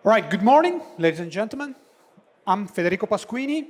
All right, good morning, ladies and gentlemen. I'm Federico Pasquini.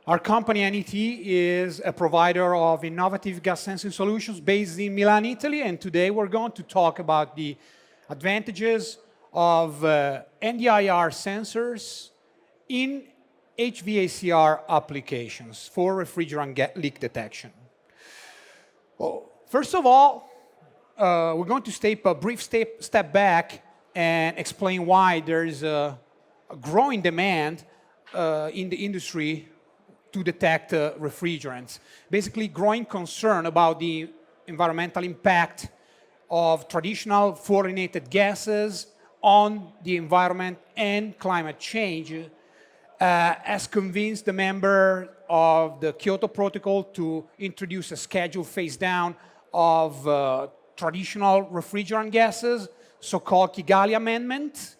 Our company, NET, is a provider of innovative gas sensing solutions based in Milan, Italy, and today we're going to talk about the advantages of NDIR sensors in HVACR applications for refrigerant leak detection. Well, first of all, we're going to take a brief step back and explain why there is a growing demand in the industry to detect refrigerants. Basically, growing concern about the environmental impact of traditional fluorinated gases on the environment and climate change has convinced the member of the Kyoto Protocol to introduce a scheduled phase down of traditional refrigerant gases, so-called Kigali Amendment.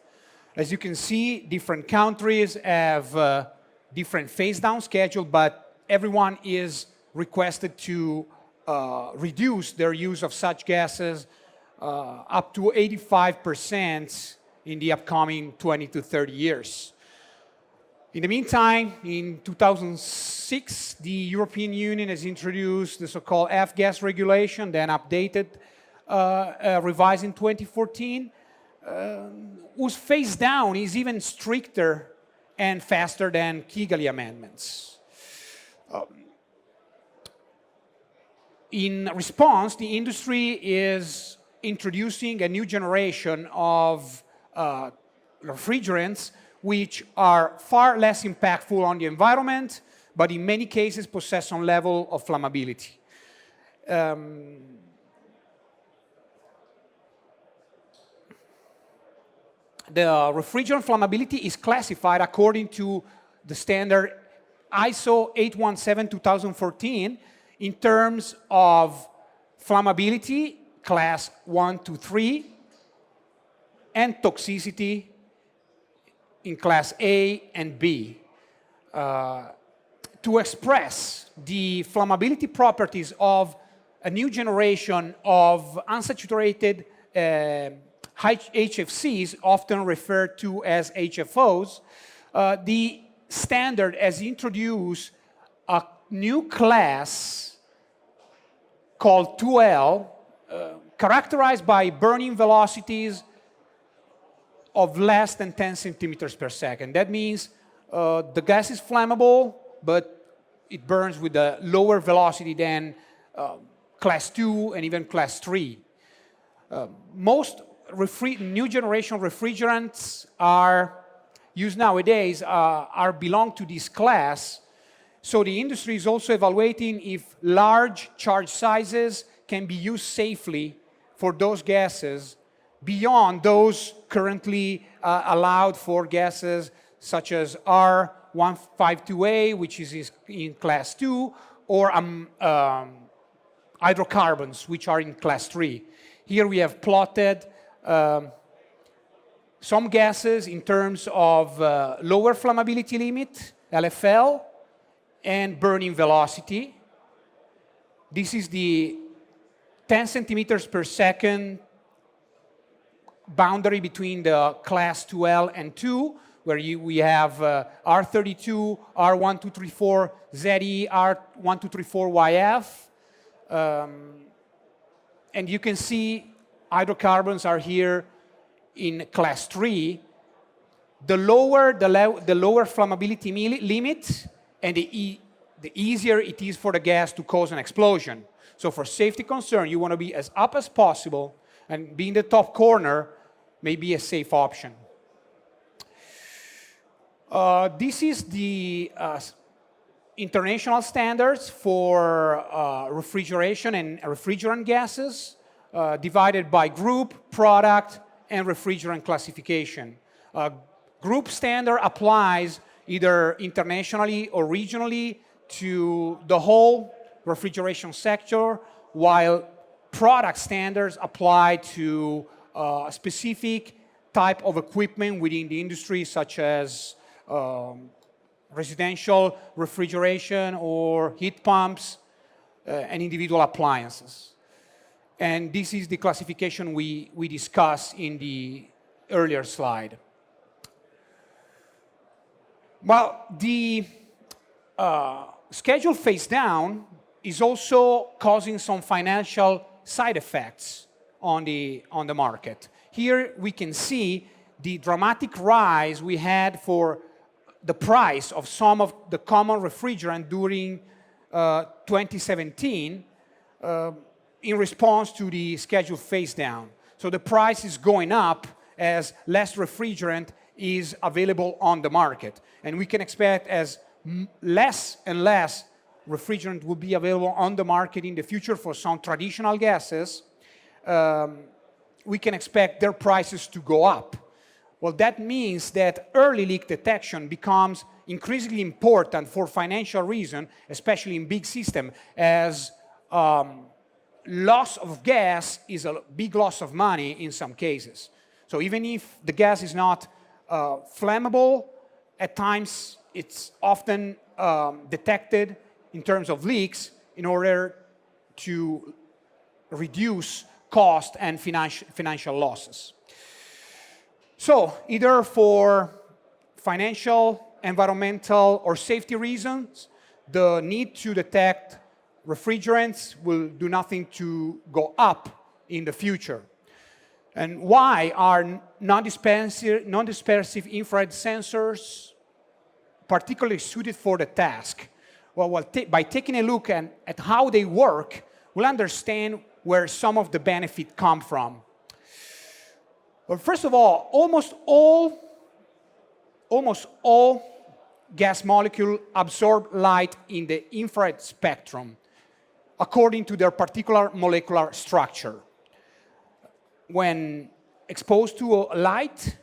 As you can see, different countries have different phase-down schedule, but everyone is requested to reduce their use of such gases up to 85% in the upcoming 20 to 30 years. In the meantime, in 2006, the European Union has introduced the so-called F-gas regulation, then updated, revised in 2014, whose phase down is even stricter and faster than Kigali amendments. In response, the industry is introducing a new generation of refrigerants which are far less impactful on the environment, but in many cases possess some level of flammability. The refrigerant flammability is classified according to the standard ISO 817-2014 in terms of flammability, class 1 to 3, and toxicity in class A and B. To express the flammability properties of a new generation of unsaturated HFCs, often referred to as HFOs, the standard has introduced a new class called A2L, characterized by burning velocities of less than 10 centimeters per second. That means the gas is flammable, but it burns with a lower velocity than class 2 and even class 3. Most new generation refrigerants are used nowadays belong to this class. So the industry is also evaluating if large charge sizes can be used safely for those gases beyond those currently allowed for gases such as R152A, which is in class 2, or hydrocarbons, which are in class 3. Here we have plotted some gases in terms of lower flammability limit, LFL, and burning velocity. This is the 10 centimeters per second boundary between the class 2L and 2, where we have R32, R1234ZE, R1234YF. And you can see hydrocarbons are here in class 3. The lower flammability limit, and the easier it is for the gas to cause an explosion. So for safety concern, you want to be as up as possible, and being the top corner may be a safe option. This is the international standards for refrigeration and refrigerant gases, divided by group, product, and refrigerant classification. Group standard applies either internationally or regionally to the whole refrigeration sector, while product standards apply to a specific type of equipment within the industry, such as residential refrigeration or heat pumps and individual appliances. And this is the classification we discussed in the earlier slide. Well, the schedule phase down is also causing some financial side effects on the market. Here we can see the dramatic rise we had for the price of some of the common refrigerant during 2017 in response to the schedule phase down. So the price is going up as less refrigerant is available on the market. And we can expect as less and less refrigerant will be available on the market in the future for some traditional gases, we can expect their prices to go up. Well, that means that early leak detection becomes increasingly important for financial reasons, especially in big systems, as loss of gas is a big loss of money in some cases. So even if the gas is not flammable, at times it's often detected in terms of leaks in order to reduce cost and financial losses. So either for financial, environmental, or safety reasons, the need to detect refrigerants will do nothing to go up in the future. And why are non-dispersive infrared sensors particularly suited for the task? Well, by taking a look at how they work, we'll understand where some of the benefit come from. Well, first of all, almost all gas molecules absorb light in the infrared spectrum according to their particular molecular structure. When exposed to light,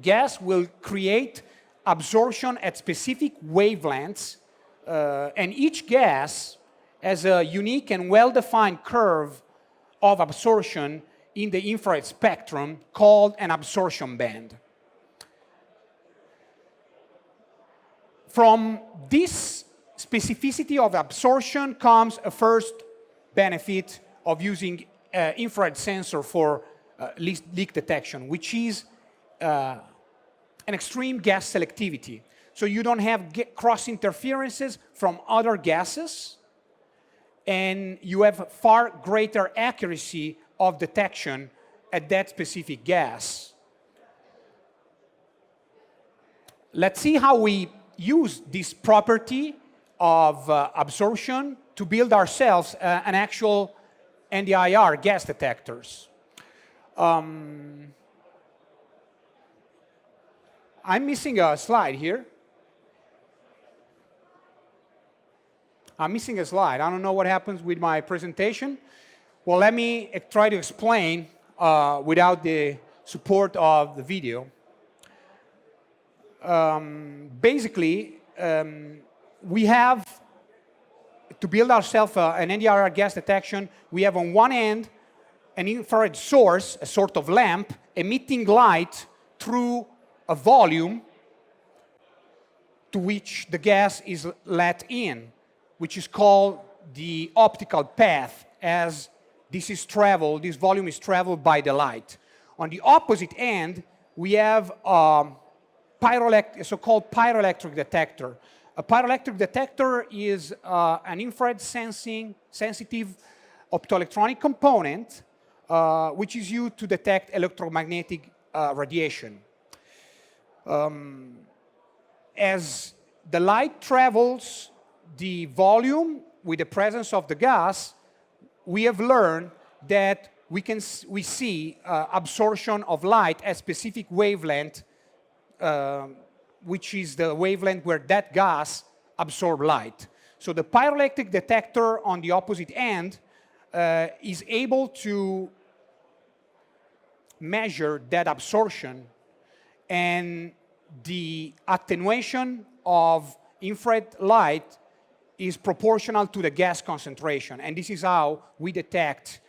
gas will create absorption at specific wavelengths, and each gas has a unique and well-defined curve of absorption in the infrared spectrum called an absorption band. From this specificity of absorption comes a first benefit of using infrared sensor for leak detection, which is an extreme gas selectivity. So you don't have cross interferences from other gases, and you have far greater accuracy of detection at that specific gas. Let's see how we use this property of absorption to build ourselves an actual NDIR gas detectors. I'm missing a slide here. I'm missing a slide. I don't know what happens with my presentation. Well, let me try to explain without the support of the video. Basically, we have to build ourselves an NDIR gas detection. We have on one end an infrared source, a sort of lamp, emitting light through a volume to which the gas is let in, which is called the optical path, as this volume is traveled by the light. On the opposite end, we have a so-called pyroelectric detector. A pyroelectric detector is an infrared sensitive optoelectronic component which is used to detect electromagnetic radiation. As the light travels the volume with the presence of the gas, we have learned that we see absorption of light at specific wavelength, which is the wavelength where that gas absorbs light. So the pyroelectric detector on the opposite end is able to measure that absorption, and the attenuation of infrared light is proportional to the gas concentration. And this is how we detect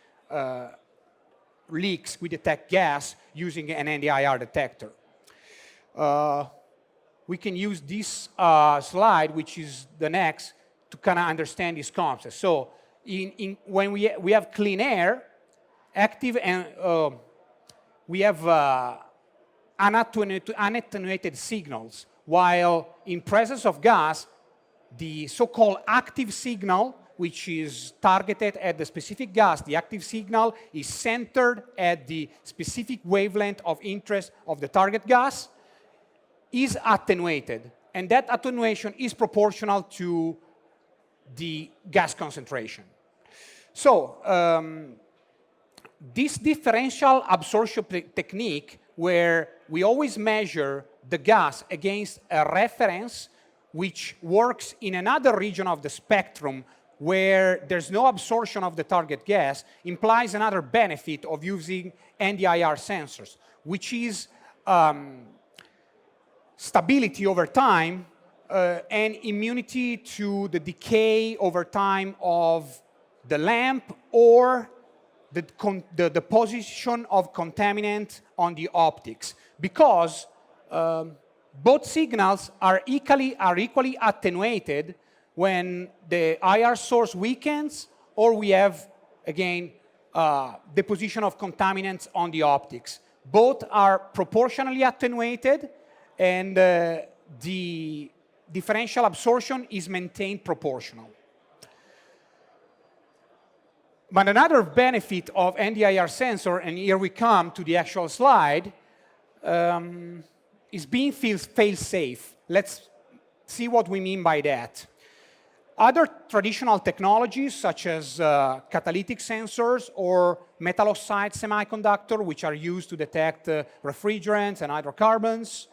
leaks, we detect gas using an NDIR detector. We can use this slide, which is the next, to kind of understand this concept. So when we have clean air, active, and we have unattenuated signals. while in presence of gas, the so-called active signal, which is targeted at the specific gas, the active signal is centered at the specific wavelength of interest of the target gas, is attenuated. And that attenuation is proportional to the gas concentration. So this differential absorption technique, where we always measure the gas against a reference which works in another region of the spectrum where there's no absorption of the target gas, implies another benefit of using NDIR sensors, which is stability over time and immunity to the decay over time of the lamp or the deposition of contaminant on the optics, because both signals are equally attenuated when the IR source weakens or we have, again, deposition of contaminants on the optics. Both are proportionally attenuated, and the differential absorption is maintained proportional. But another benefit of NDIR sensor, and here we come to the actual slide, is being fail-safe. Let's see what we mean by that. Other traditional technologies, such as catalytic sensors or metal oxide semiconductor, which are used to detect refrigerants and hydrocarbons,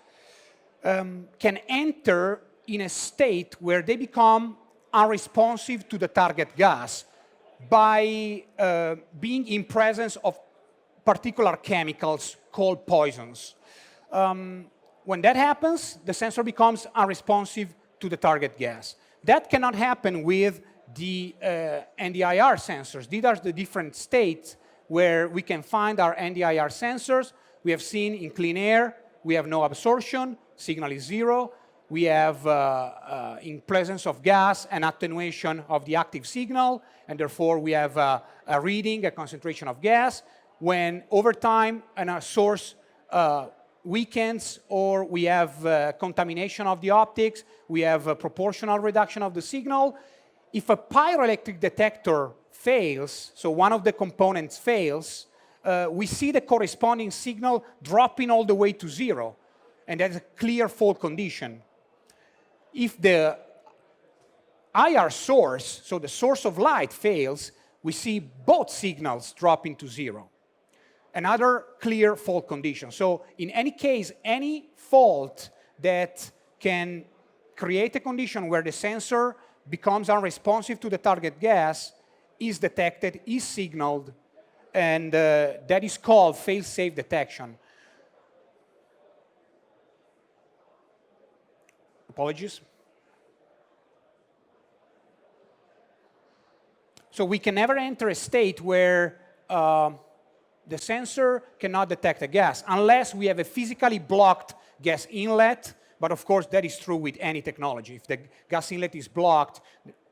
can enter in a state where they become unresponsive to the target gas by being in presence of particular chemicals called poisons. When that happens, the sensor becomes unresponsive to the target gas. That cannot happen with the NDIR sensors. These are the different states where we can find our NDIR sensors. We have seen in clean air, we have no absorption, signal is zero. We have, in presence of gas, an attenuation of the active signal, and therefore we have a reading, a concentration of gas. When over time a source weakens or we have contamination of the optics, we have a proportional reduction of the signal. If a pyroelectric detector fails, so one of the components fails, we see the corresponding signal dropping all the way to zero, and that's a clear fault condition. If the IR source, so the source of light, fails, we see both signals dropping to zero. Another clear fault condition. So in any case, any fault that can create a condition where the sensor becomes unresponsive to the target gas is detected, is signaled, and that is called fail-safe detection. Apologies. So we can never enter a state where the sensor cannot detect a gas unless we have a physically blocked gas inlet. But of course, that is true with any technology. If the gas inlet is blocked,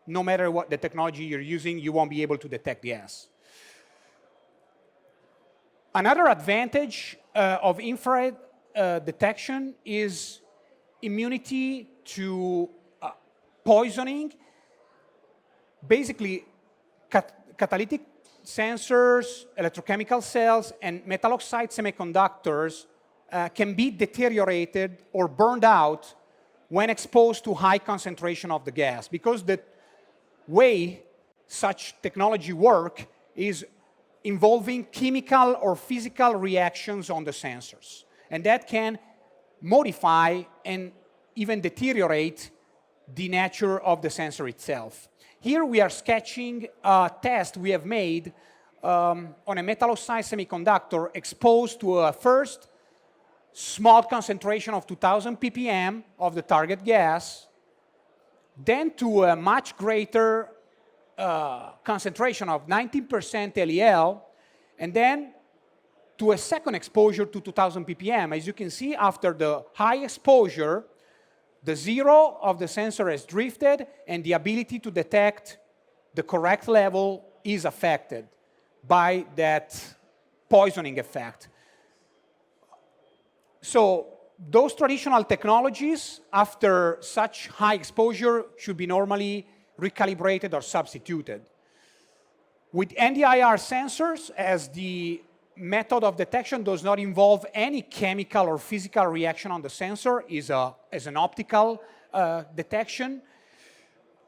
no matter what the technology you're using, you won't be able to detect gas. Another advantage of infrared detection is immunity to poisoning. Basically, catalytic sensors, electrochemical cells, and metal oxide semiconductors can be deteriorated or burned out when exposed to high concentration of the gas, because the way such technology work is involving chemical or physical reactions on the sensors. And that can modify and even deteriorate the nature of the sensor itself. Here we are sketching a test we have made on a metal oxide semiconductor exposed to a first small concentration of 2000 ppm of the target gas, then to a much greater concentration of 19% LEL, and then to a second exposure to 2000 ppm. As you can see, after the high exposure, the zero of the sensor has drifted, and the ability to detect the correct level is affected by that poisoning effect. So those traditional technologies, after such high exposure, should be normally recalibrated or substituted. With NDIR sensors, as the method of detection does not involve any chemical or physical reaction on the sensor, is an optical detection,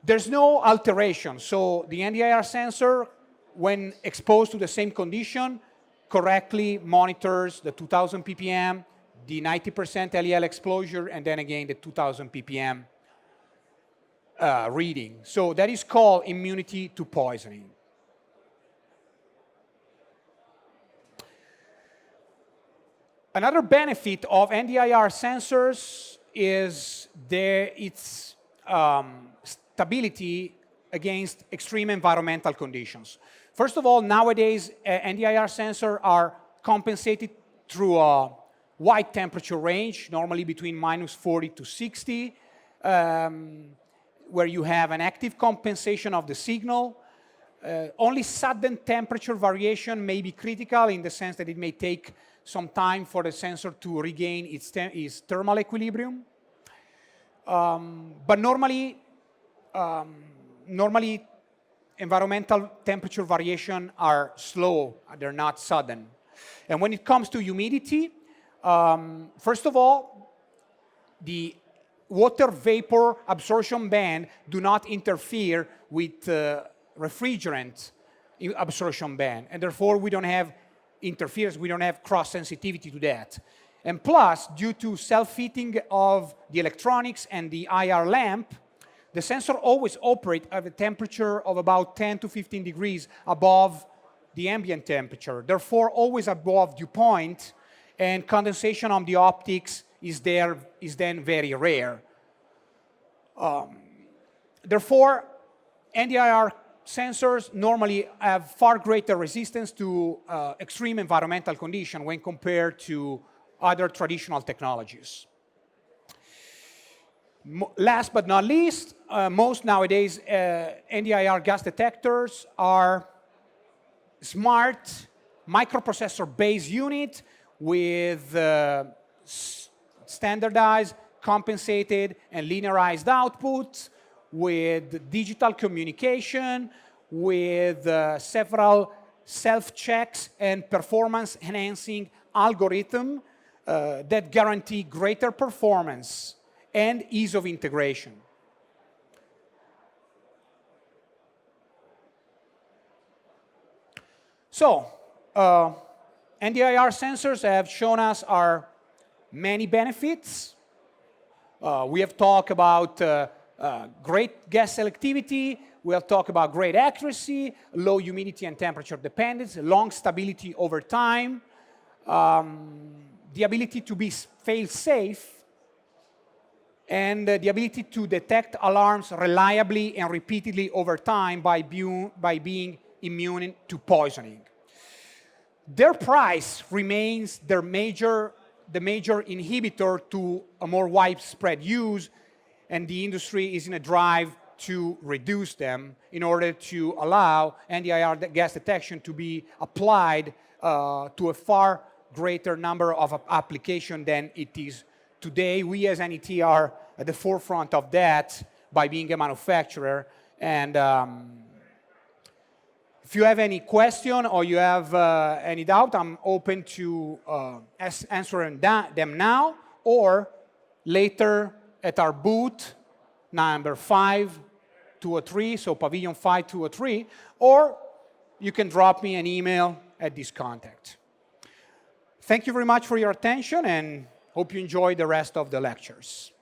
there's no alteration. So the NDIR sensor, when exposed to the same condition, correctly monitors the 2000 ppm, the 90% LEL exposure, and then again the 2000 ppm reading. So that is called immunity to poisoning. Another benefit of NDIR sensors is its stability against extreme environmental conditions. First of all, nowadays, NDIR sensors are compensated through a wide temperature range, normally between -40 to 60, where you have an active compensation of the signal. Only sudden temperature variation may be critical in the sense that it may take some time for the sensor to regain its thermal equilibrium. But normally environmental temperature variation are slow, they're not sudden. And when it comes to humidity, first of all, the water vapor absorption band do not interfere with refrigerant absorption band, and therefore we don't have interference, we don't have cross sensitivity to that. And plus, due to self-heating of the electronics and the IR lamp, the sensor always operates at a temperature of about 10 to 15 degrees above the ambient temperature, therefore always above dew point, and condensation on the optics is then very rare. Therefore, NDIR sensors normally have far greater resistance to extreme environmental conditions when compared to other traditional technologies. Last but not least, most nowadays NDIR gas detectors are smart microprocessor-based unit with standardized, compensated, and linearized outputs, with digital communication, with several self-checks and performance-enhancing algorithms that guarantee greater performance and ease of integration. So, NDIR sensors have shown us our many benefits. We have talked about great gas selectivity, we have talked about great accuracy, low humidity and temperature dependence, long stability over time, the ability to be fail-safe, and the ability to detect alarms reliably and repeatedly over time by being immune to poisoning. Their price remains the major inhibitor to a more widespread use, and the industry is in a drive to reduce them in order to allow NDIR gas detection to be applied to a far greater number of applications than it is today. We as NET are at the forefront of that by being a manufacturer. And if you have any question or you have any doubt, I'm open to answering them now or later at our booth, number 5203, so Pavilion 5203, or you can drop me an email at this contact. Thank you very much for your attention, and hope you enjoy the rest of the lectures.